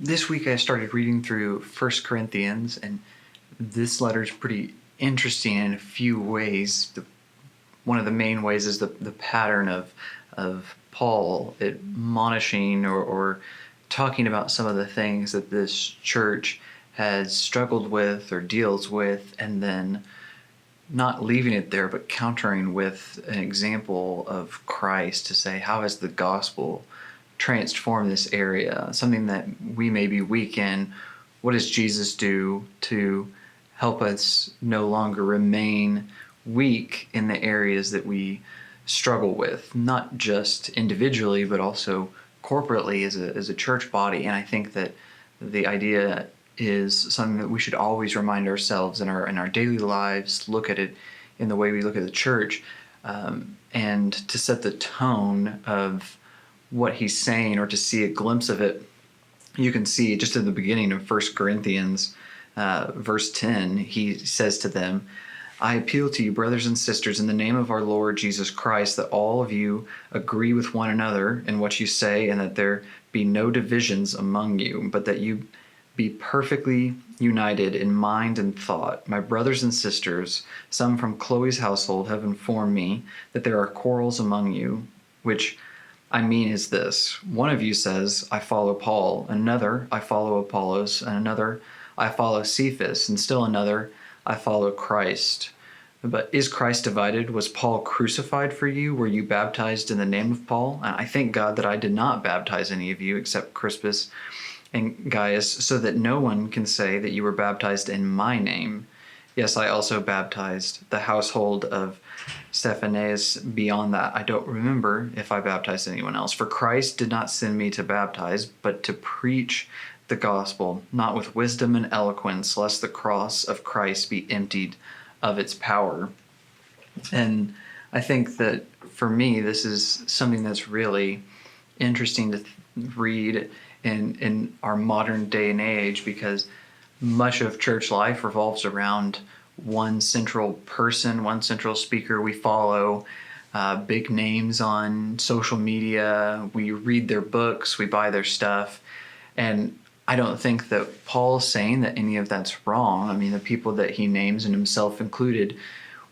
This week I started reading through First Corinthians, and this letter is pretty interesting in a few ways. One of the main ways is the pattern of Paul admonishing or talking about some of the things that this church has struggled with or deals with, and then not leaving it there, but countering with an example of Christ to say, how has the gospel transformed this area? Something that we may be weak in. What does Jesus do to help us no longer remain weak in the areas that we struggle with, not just individually, but also corporately as a church body? And I think that the idea is something that we should always remind ourselves in our daily lives, look at it in the way we look at the church, and to set the tone of what he's saying, or to see a glimpse of it. You can see just in the beginning of 1 Corinthians, verse 10, he says to them, I appeal to you, brothers and sisters, in the name of our Lord Jesus Christ, that all of you agree with one another in what you say, and that there be no divisions among you, but that you be perfectly united in mind and thought. My brothers and sisters, some from Chloe's household have informed me that there are quarrels among you, which I mean is this. One of you says, I follow Paul, another, I follow Apollos, and another, I follow Cephas, and still another, I follow Christ. But is Christ divided? Was Paul crucified for you? Were you baptized in the name of Paul? And I thank God that I did not baptize any of you except Crispus and Gaius, so that no one can say that you were baptized in my name. Yes, I also baptized the household of Stephanas. Beyond that, I don't remember if I baptized anyone else. For Christ did not send me to baptize, but to preach the gospel, not with wisdom and eloquence, lest the cross of Christ be emptied of its power. And I think that for me, this is something that's really interesting to read in our modern day and age, because much of church life revolves around one central person, one central speaker. We follow big names on social media. We read their books. We buy their stuff. And I don't think that Paul's saying that any of that's wrong. I mean, the people that he names, and himself included,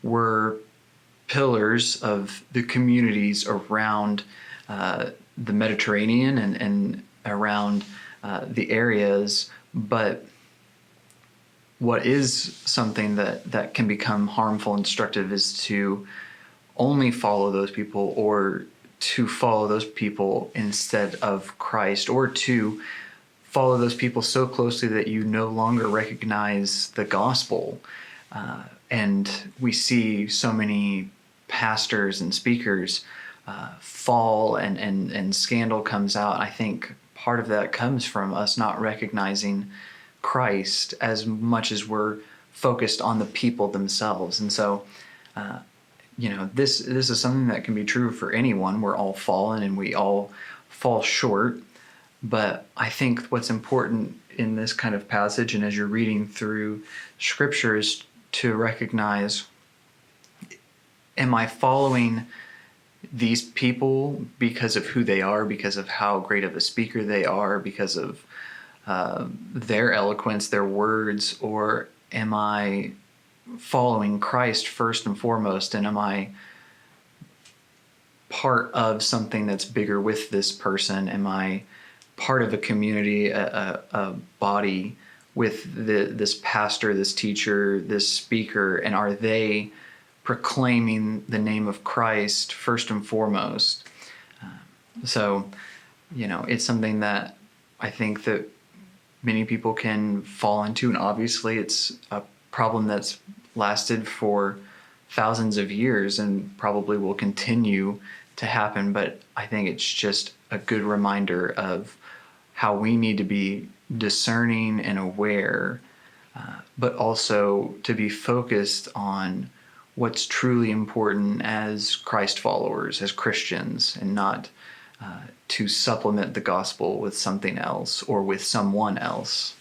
were pillars of the communities around the Mediterranean and around the areas. But what is something that can become harmful and destructive is to only follow those people, or to follow those people instead of Christ, or to follow those people so closely that you no longer recognize the gospel. And we see so many pastors and speakers fall, and scandal comes out. I think part of that comes from us not recognizing Christ as much as we're focused on the people themselves. And so, this is something that can be true for anyone. We're all fallen and we all fall short. But I think what's important in this kind of passage, and as you're reading through Scripture, is to recognize, am I following these people because of who they are, because of how great of a speaker they are, because of their eloquence, their words, or am I following Christ first and foremost, and am I part of something that's bigger with this person? Am I part of a community, a body with this pastor, this teacher, this speaker, and are they proclaiming the name of Christ first and foremost? So, it's something that I think that many people can fall into, and obviously it's a problem that's lasted for thousands of years and probably will continue to happen. But I think it's just a good reminder of how we need to be discerning and aware, but also to be focused on what's truly important as Christ followers, as Christians, and not to supplement the gospel with something else or with someone else.